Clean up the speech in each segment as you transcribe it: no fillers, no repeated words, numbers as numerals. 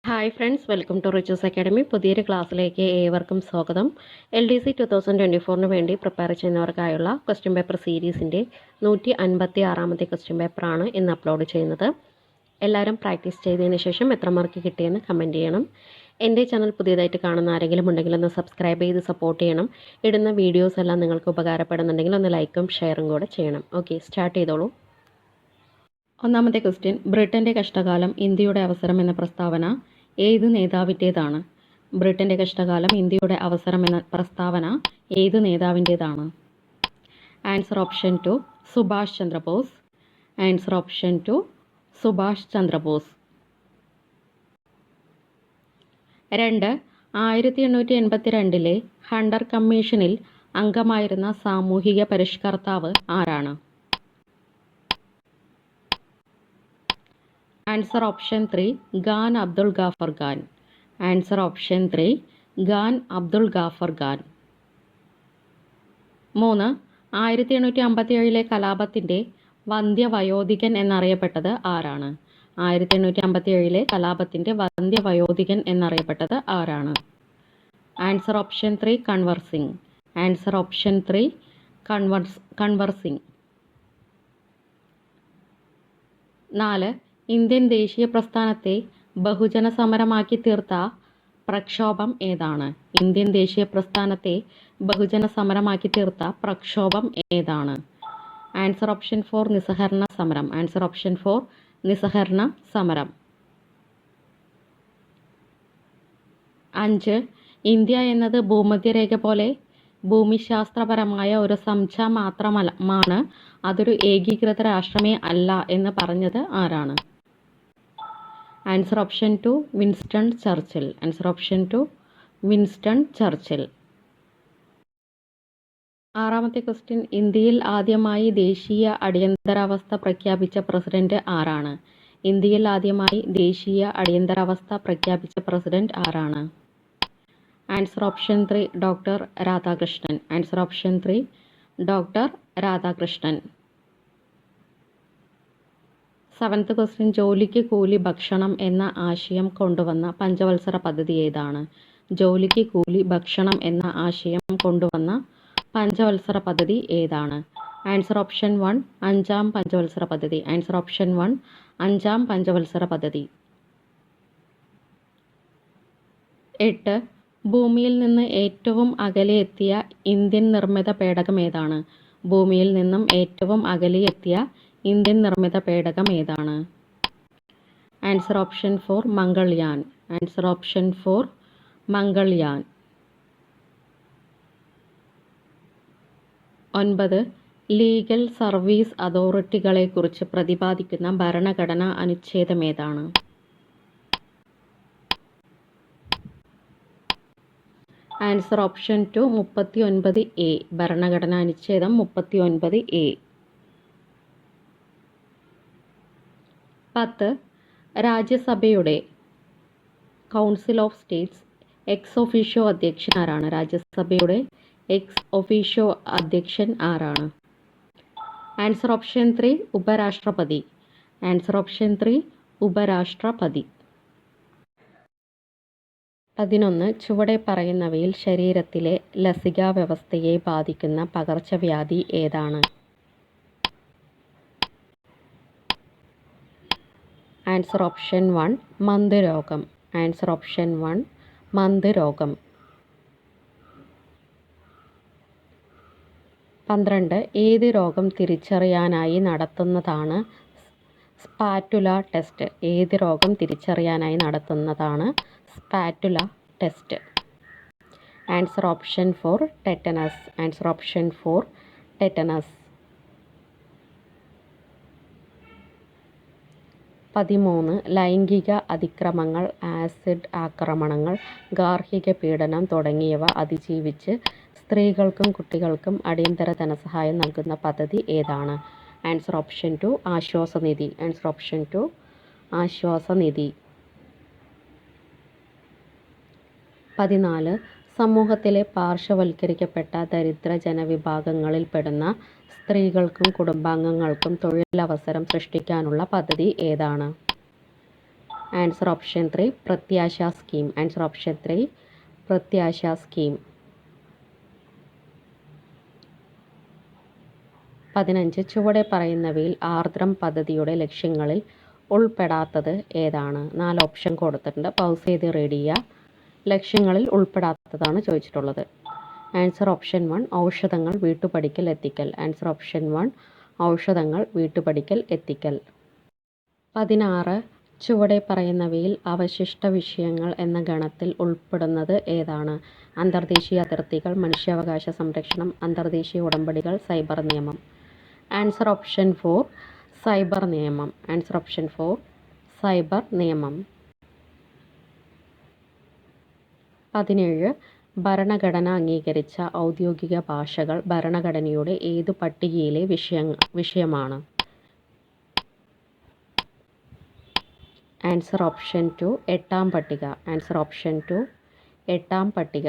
Hi friends, welcome to Richu's academy. പുതിയൊരു ക്ലാസ്സിലേക്ക് ഏവർക്കും സ്വാഗതം. LDC 2024 വേണ്ടി പ്രിപ്പയർ ചെയ്യുന്നവർക്കായുള്ള ക്വസ്റ്റ്യൻ പേപ്പർ സീരീസിൻ്റെ 156ാമത്തെ ക്വസ്റ്റ്യൻ പേപ്പറാണ് ഇന്ന് അപ്ലോഡ് ചെയ്യുന്നത്. എല്ലാവരും പ്രാക്ടീസ് ചെയ്തതിന് ശേഷം എത്ര മാർക്ക് കിട്ടിയെന്ന് കമൻറ്റ് ചെയ്യണം. എൻ്റെ ചാനൽ പുതിയതായിട്ട് കാണുന്ന ആരെങ്കിലും ഉണ്ടെങ്കിൽ ഒന്ന് സബ്സ്ക്രൈബ് ചെയ്ത് സപ്പോർട്ട് ചെയ്യണം. ഇടുന്ന വീഡിയോസ് എല്ലാം നിങ്ങൾക്ക് ഉപകാരപ്പെടുന്നുണ്ടെങ്കിൽ ഒന്ന് ലൈക്കും ഷെയറും കൂടെ ചെയ്യണം. ഓക്കെ, സ്റ്റാർട്ട് ചെയ്തോളൂ. ഒന്നാമത്തെ ക്വസ്റ്റ്യൻ, ബ്രിട്ടൻ്റെ കഷ്ടകാലം ഇന്ത്യയുടെ അവസരം എന്ന പ്രസ്താവന ഏത് നേതാവിൻ്റേതാണ്? ബ്രിട്ടൻ്റെ കഷ്ടകാലം ഇന്ത്യയുടെ അവസരം എന്ന പ്രസ്താവന ഏത് നേതാവിൻ്റേതാണ്? Answer option 2 Subhash Chandrabose. Answer option 2 Subhash Chandrabose. 2. 1882 Hunter കമ്മീഷനിൽ അംഗമായിരുന്ന സാമൂഹിക പരിഷ്കർത്താവ് ആരാണ്? Answer option 3 Khan Abdul Gaffar Khan. Answer option 3 Khan Abdul Gaffar Khan. 3. 1857 കലാപത്തിൻ്റെ വന്ധ്യവയോധികൻ എന്നറിയപ്പെട്ടത് ആരാണ്? 1857 കലാപത്തിൻ്റെ വന്ധ്യവയോധികൻ എന്നറിയപ്പെട്ടത് ആരാണ്? Answer option 3 Kunwar Singh. Answer option 3 Kunwar Singh. 4. Indian ദേശീയ പ്രസ്ഥാനത്തെ ബഹുജന സമരമാക്കി തീർത്ത പ്രക്ഷോഭം ഏതാണ്? ഇന്ത്യൻ ദേശീയ പ്രസ്ഥാനത്തെ ബഹുജന സമരമാക്കി തീർത്ത പ്രക്ഷോഭം ഏതാണ്? ആൻസർ ഓപ്ഷൻ 4 നിസ്സഹകരണ സമരം. ആൻസർ ഓപ്ഷൻ 4 നിസ്സഹകരണ സമരം. 5. ഇന്ത്യ എന്നത് ഭൂമധ്യരേഖ പോലെ ഭൂമിശാസ്ത്രപരമായ ഒരു സംഖ്യ മാത്രമാണ്, അതൊരു ഏകീകൃത രാഷ്ട്രമേ അല്ല എന്ന് പറഞ്ഞത് ആരാണ്? Answer option 2 Winston Churchill. Answer option 2 Winston Churchill. 6ാമത്തെ ക്വസ്റ്റ്യൻ, ഇന്ത്യയിൽ ആദ്യമായി ദേശീയ അടിയന്തരാവസ്ഥ പ്രഖ്യാപിച്ച പ്രസിഡന്റ് ആരാണ്? ഇന്ത്യയിൽ ആദ്യമായി ദേശീയ അടിയന്തരാവസ്ഥ പ്രഖ്യാപിച്ച പ്രസിഡന്റ് ആരാണ്? Answer option 3 doctor Radhakrishnan. Answer option 3 doctor Radhakrishnan. 7th question, ജോലിക്ക് കൂലി ഭക്ഷണം എന്ന ആശയം കൊണ്ടുവന്ന പഞ്ചവത്സര പദ്ധതി ഏതാണ്? ജോലിക്ക് കൂലി ഭക്ഷണം എന്ന ആശയം കൊണ്ടുവന്ന പഞ്ചവത്സര പദ്ധതി ഏതാണ്? ആൻസർ ഓപ്ഷൻ 1 5ാം പഞ്ചവത്സര പദ്ധതി. ആൻസർ ഓപ്ഷൻ 1 5ാം പഞ്ചവത്സര പദ്ധതി. 8. ഭൂമിയിൽ നിന്ന് ഏറ്റവും അകലെ എത്തിയ ഇന്ത്യൻ നിർമ്മിത പേടകം ഏതാണ്? ഭൂമിയിൽ നിന്നും ഏറ്റവും അകലെ എത്തിയ ഇന്ത്യൻ നിർമ്മിത പേടകം ഏതാണ്? Answer option 4 Mangalyaan. Answer option 4 Mangalyaan. 9. Legal service അതോറിറ്റികളെക്കുറിച്ച് പ്രതിപാദിക്കുന്ന ഭരണഘടനാ അനുച്ഛേദം ഏതാണ്? Answer option 2 39A. ഭരണഘടനാ അനുച്ഛേദം 39A. 10. രാജ്യസഭയുടെ council of states ex officio അധ്യക്ഷൻ ആരാണ്? രാജ്യസഭയുടെ എക്സ് ഒഫീഷ്യോ അധ്യക്ഷൻ ആരാണ്? ആൻസർ ഓപ്ഷൻ 3 ഉപരാഷ്ട്രപതി. ആൻസർ ഓപ്ഷൻ 3 ഉപരാഷ്ട്രപതി. 11. ചുവടെ പറയുന്നവയിൽ ശരീരത്തിലെ ലസികാ വ്യവസ്ഥയെ ബാധിക്കുന്ന പകർച്ചവ്യാധി ഏതാണ്? ആൻസർ ഓപ്ഷൻ 1 മന്ദരോഗം. ആൻസർ ഓപ്ഷൻ 1 മന്ദരോഗം. 12. ഏത് രോഗം തിരിച്ചറിയാനായി നടത്തുന്നതാണ് സ്പാറ്റുല ടെസ്റ്റ്? ഏത് രോഗം തിരിച്ചറിയാനായി നടത്തുന്നതാണ് spatula test? Answer option 4 tetanus. Answer option 4 tetanus. 13. ലൈംഗിക അതിക്രമങ്ങൾ, ആസിഡ് ആക്രമണങ്ങൾ, ഗാർഹിക പീഡനം തുടങ്ങിയവ അതിജീവിച്ച് സ്ത്രീകൾക്കും കുട്ടികൾക്കും അടിയന്തര ധനസഹായം നൽകുന്ന പദ്ധതി ഏതാണ്? ആൻസർ ഓപ്ഷൻ 2 ആശ്വാസനിധി. ആൻസർ ഓപ്ഷൻ 2 ആശ്വാസനിധി. 14. സമൂഹത്തിലെ പാർശ്വവൽക്കരിക്കപ്പെട്ട ദരിദ്ര ജനവിഭാഗങ്ങളിൽപ്പെടുന്ന സ്ത്രീകൾക്കും കുടുംബാംഗങ്ങൾക്കും തൊഴിലവസരം സൃഷ്ടിക്കാനുള്ള പദ്ധതി ഏതാണ്? ആൻസർ ഓപ്ഷൻ 3 പ്രത്യാശ സ്കീം. ആൻസർ ഓപ്ഷൻ 3 പ്രത്യാശ സ്കീം. 15 ചുവടെ പറയുന്നവയിൽ ആർദ്രം പദ്ധതിയുടെ ലക്ഷ്യങ്ങളിൽ ഉൾപ്പെടാത്തത് ഏതാണ്? 4 ഓപ്ഷൻ കൊടുത്തിട്ടുണ്ട്. പൗസ് ചെയ്ത് റീഡ് ചെയ്യുക. ലക്ഷ്യങ്ങളിൽ ഉൾപ്പെടാത്തതാണ് ചോദിച്ചിട്ടുള്ളത്. ആൻസർ ഓപ്ഷൻ 1 ഔഷധങ്ങൾ വീട്ടുപടിക്കൽ എത്തിക്കൽ. ആൻസർ ഓപ്ഷൻ 1 ഔഷധങ്ങൾ വീട്ടുപടിക്കൽ എത്തിക്കൽ. 16 ചുവടെ പറയുന്നവയിൽ അവശിഷ്ട വിഷയങ്ങൾ എന്ന ഗണത്തിൽ ഉൾപ്പെടുന്നത് ഏതാണ്? അന്തർദേശീയ അതിർത്തികൾ, മനുഷ്യാവകാശ സംരക്ഷണം, അന്തർദേശീയ ഉടമ്പടികൾ, സൈബർ നിയമം. ആൻസർ ഓപ്ഷൻ 4 സൈബർ നിയമം. ആൻസർ ഓപ്ഷൻ 4 സൈബർ നിയമം. 17 ഭരണഘടന അംഗീകരിച്ച ഔദ്യോഗിക ഭാഷകൾ ഭരണഘടനയുടെ ഏതു പട്ടികയിലെ വിഷയമാണ്? ആൻസർ ഓപ്ഷൻ 2 8ാം പട്ടിക. ആൻസർ ഓപ്ഷൻ 2 8ാം പട്ടിക.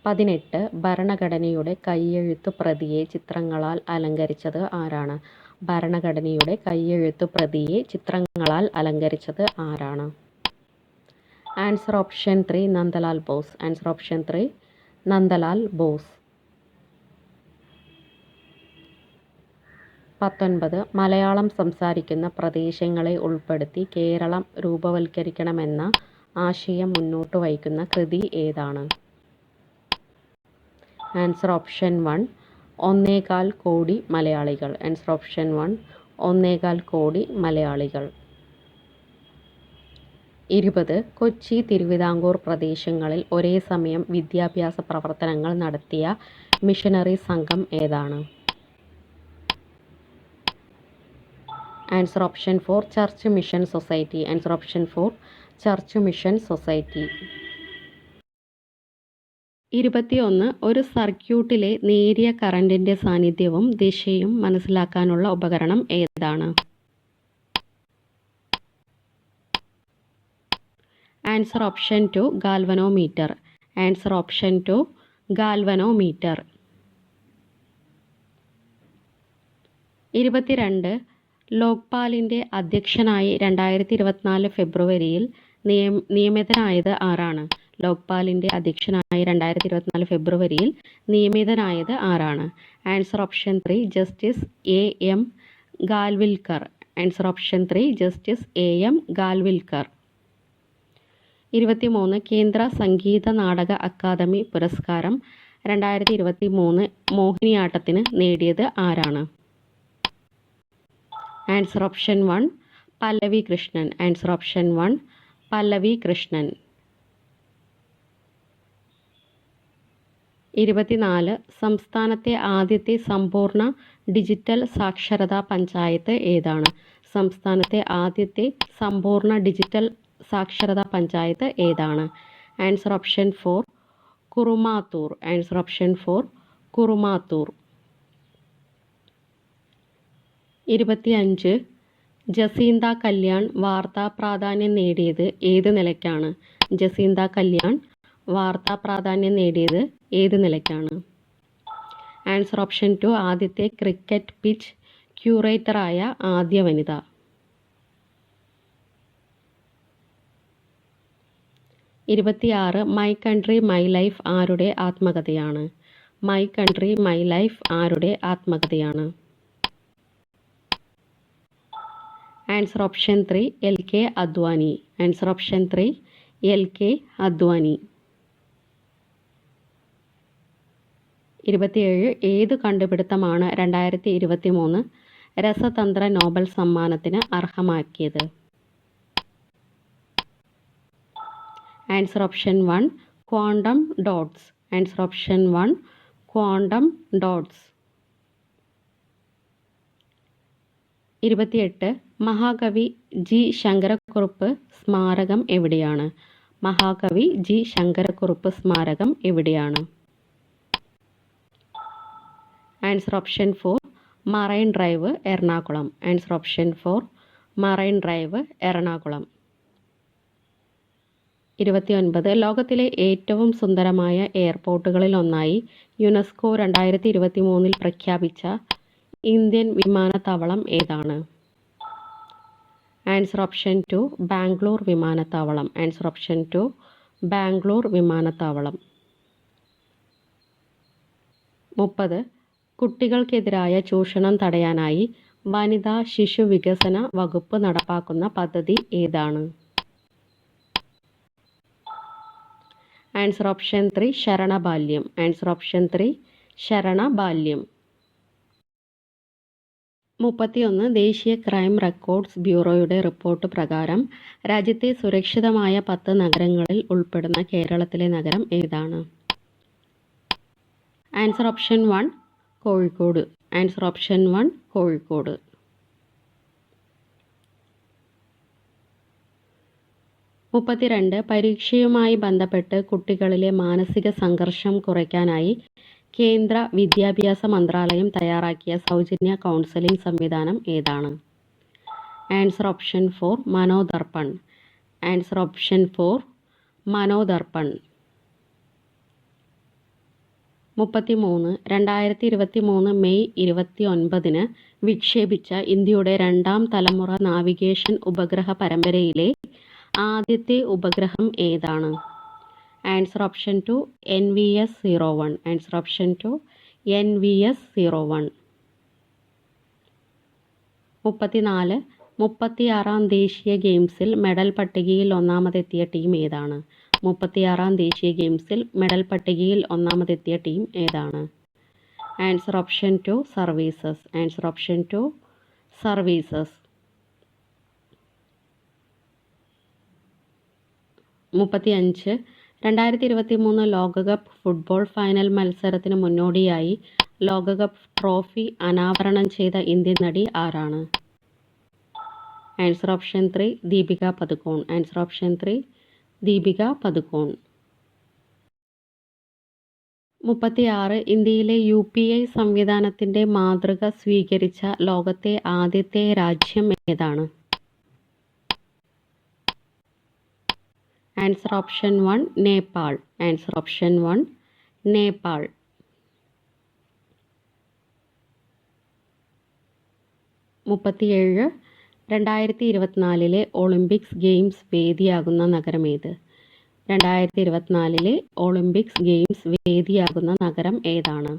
18 ഭരണഘടനയുടെ കൈയെഴുത്തു പ്രതിയെ ചിത്രങ്ങളാൽ അലങ്കരിച്ചത് ആരാണ്? ഭരണഘടനയുടെ കൈയെഴുത്തു പ്രതിയെ ചിത്രങ്ങളാൽ അലങ്കരിച്ചത് ആരാണ്? Answer option 3 Nandalal Bose. Answer option 3 Nandalal Bose. 19 Malayalam സംസാരിക്കുന്ന പ്രദേശങ്ങളെ ഉൾപ്പെടുത്തി കേരളം രൂപവൽക്കരിക്കണമെന്ന ആശയം മുന്നോട്ട് വയ്ക്കുന്ന കൃതി ഏതാണ്? ആൻസർ ഓപ്ഷൻ 1 1.25 കോടി മലയാളികൾ. ആൻസർ ഓപ്ഷൻ 1 1.25 കോടി മലയാളികൾ. 20 കൊച്ചി തിരുവിതാംകൂർ പ്രദേശങ്ങളിൽ ഒരേ സമയം വിദ്യാഭ്യാസ പ്രവർത്തനങ്ങൾ നടത്തിയ മിഷനറി സംഘം ഏതാണ്? Answer option 4 church mission society. Answer option 4 church mission society. 21 ഒരു സർക്യൂട്ടിലെ നേരിയ കറന്റിന്റെ സാന്നിധ്യവും ദിശയും മനസ്സിലാക്കാനുള്ള ഉപകരണം ഏതാണ്? Answer option 2 galvanometer. Answer option 2 galvanometer. 22 ലോക്പാലിൻ്റെ അധ്യക്ഷനായി 2024 ഫെബ്രുവരിയിൽ നിയമിതനായത് ആരാണ്? ലോക്പാലിൻ്റെ അധ്യക്ഷനായി 2024 ഫെബ്രുവരിയിൽ നിയമിതനായത് ആരാണ്? Answer option 3 justice A.M. Khanwilkar. Answer option 3 justice A.M. Khanwilkar. 23 കേന്ദ്ര സംഗീത നാടക അക്കാദമി പുരസ്കാരം 2023 മോഹിനിയാട്ടത്തിന് നേടിയത് ആരാണ്? ആൻസർ ഓപ്ഷൻ 1 പല്ലവി കൃഷ്ണൻ. ആൻസർ ഓപ്ഷൻ 1 പല്ലവി കൃഷ്ണൻ. 24 സംസ്ഥാനത്തെ ആദ്യത്തെ സമ്പൂർണ്ണ ഡിജിറ്റൽ സാക്ഷരതാ പഞ്ചായത്ത് ഏതാണ്? സംസ്ഥാനത്തെ ആദ്യത്തെ സമ്പൂർണ്ണ ഡിജിറ്റൽ സാക്ഷരതാ പഞ്ചായത്ത് ഏതാണ്? Answer option 4 Kurumathur. Answer option 4 Kurumathur. 25 Jacinta Kalyan വാർത്താ പ്രാധാന്യം നേടിയത് ഏത് നിലയ്ക്കാണ്? ജസീന്ത കല്യാൺ വാർത്താ പ്രാധാന്യം നേടിയത് ഏത് നിലയ്ക്കാണ്? ആൻസർ ഓപ്ഷൻ 2 ആദ്യത്തെ ക്രിക്കറ്റ് പിച്ച് ക്യൂറേറ്ററായ ആദ്യ വനിത. 26 മൈ കൺട്രി മൈ ലൈഫ് ആരുടെ ആത്മകഥയാണ്? മൈ കൺട്രി മൈ ലൈഫ് ആരുടെ ആത്മകഥയാണ്? Answer option 3 L.K. Advani. Answer option 3 L.K. Advani. 27 ഏതു കണ്ടുപിടുത്തമാണ് 2023 രസതന്ത്ര നോബൽ സമ്മാനത്തിന് അർഹമാക്കിയത്? Answer option 1 quantum dots. Answer option 1 quantum dots. 28 മഹാകവി ജി ശങ്കരക്കുറുപ്പ് സ്മാരകം എവിടെയാണ്? മഹാകവി ജി ശങ്കരക്കുറുപ്പ് സ്മാരകം എവിടെയാണ്? Answer option 4 marine drive Ernakulam. Answer option 4 marine drive Ernakulam. 29 ലോകത്തിലെ ഏറ്റവും സുന്ദരമായ എയർപോർട്ടുകളിൽ ഒന്നായി യുനെസ്കോ 2023 പ്രഖ്യാപിച്ച ഇന്ത്യൻ വിമാനത്താവളം ഏതാണ്? ആൻസർ ഓപ്ഷൻ 2 ബാംഗ്ലൂർ വിമാനത്താവളം. ആൻസർ ഓപ്ഷൻ 2 ബാംഗ്ലൂർ വിമാനത്താവളം. 30 കുട്ടികൾക്കെതിരായ ചൂഷണം തടയാനായി വനിതാ ശിശു വികസന വകുപ്പ് നടപ്പാക്കുന്ന പദ്ധതി ഏതാണ്? ആൻസർ ഓപ്ഷൻ 3 ശരണബാല്യം. ആൻസർ ഓപ്ഷൻ 3 ശരണബാല്യം. 31 ദേശീയ ക്രൈം റെക്കോർഡ്സ് ബ്യൂറോയുടെ റിപ്പോർട്ട് പ്രകാരം രാജ്യത്തെ സുരക്ഷിതമായ 10 നഗരങ്ങളിൽ ഉൾപ്പെടുന്ന കേരളത്തിലെ നഗരം ഏതാണ്? Answer option 1 Kozhikode. Answer option 1 Kozhikode. 32 പരീക്ഷയുമായി ബന്ധപ്പെട്ട് കുട്ടികളിലെ മാനസിക സംഘർഷം കുറയ്ക്കാനായി കേന്ദ്ര വിദ്യാഭ്യാസ മന്ത്രാലയം തയ്യാറാക്കിയ സൗജന്യ കൗൺസിലിംഗ് സംവിധാനം ഏതാണ്? Answer option 4 Manodarpan. Answer option 4 Manodarpan. 33 2023 May 29 വിക്ഷേപിച്ച ഇന്ത്യയുടെ 2ാം തലമുറ നാവിഗേഷൻ ഉപഗ്രഹ പരമ്പരയിലെ ആദ്യത്തെ ഉപഗ്രഹം ഏതാണ്? Answer option 2 NVS-01. Answer option 2 NVS-01. 34 36ാം ദേശീയ ഗെയിംസിൽ മെഡൽ പട്ടികയിൽ ഒന്നാമതെത്തിയ ടീം ഏതാണ്? 36ാം ദേശീയ ഗെയിംസിൽ മെഡൽ പട്ടികയിൽ ഒന്നാമതെത്തിയ ടീം ഏതാണ്? Answer option 2 services. Answer option 2 services. 35 2023 ലോകകപ്പ് ഫുട്ബോൾ ഫൈനൽ മത്സരത്തിന് മുന്നോടിയായി ലോകകപ്പ് ട്രോഫി അനാവരണം ചെയ്ത ഇന്ത്യൻ നടി ആരാണ്? Answer option 3 Deepika Padukone. Answer option 3 Deepika Padukone. 36 ഇന്ത്യയിലെ UPI സംവിധാനത്തിൻ്റെ മാതൃക സ്വീകരിച്ച ലോകത്തെ ആദ്യത്തെ രാജ്യം ഏതാണ്? Answer option 1 Nepal. Answer option 1 Nepal. 37 2024 Olympics games വേദിയാകുന്ന നഗരം ഏത്? 2024 ഒളിമ്പിക്സ് ഗെയിംസ് വേദിയാകുന്ന നഗരം ഏതാണ്?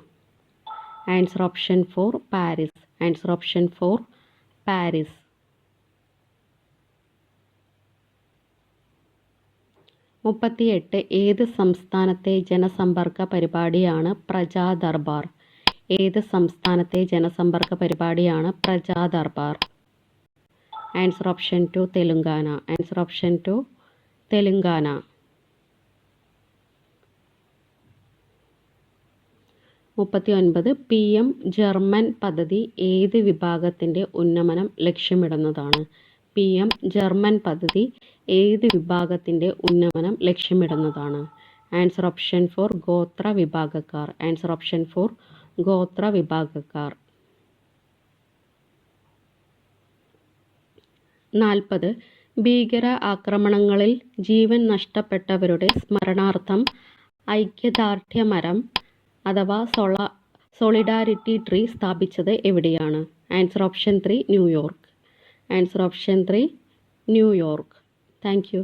Answer option 4 Paris. Answer option 4 Paris. 38 ഏത് സംസ്ഥാനത്തെ ജനസമ്പർക്ക പരിപാടിയാണ് പ്രജാ ദർബാർ? ഏത് സംസ്ഥാനത്തെ ജനസമ്പർക്ക പരിപാടിയാണ് Praja Darbar? Answer option 2 Telangana. Answer option 2 Telangana. 39 PM German പദ്ധതി ഏത് വിഭാഗത്തിൻ്റെ ഉന്നമനം ലക്ഷ്യമിടുന്നതാണ്? PM ജർമ്മൻ പദ്ധതി ഏത് വിഭാഗത്തിൻ്റെ ഉന്നമനം ലക്ഷ്യമിടുന്നതാണ്? ആൻസർ ഓപ്ഷൻ 4 ഗോത്ര വിഭാഗക്കാർ. ആൻസർ ഓപ്ഷൻ 4 ഗോത്ര വിഭാഗക്കാർ. 40 ഭീകര ആക്രമണങ്ങളിൽ ജീവൻ നഷ്ടപ്പെട്ടവരുടെ സ്മരണാർത്ഥം ഐക്യദാർഢ്യമരം അഥവാ സോളിഡാരിറ്റി ട്രീ സ്ഥാപിച്ചത് എവിടെയാണ്? Answer option 3 New York. Answer option 3 New York. Thank you.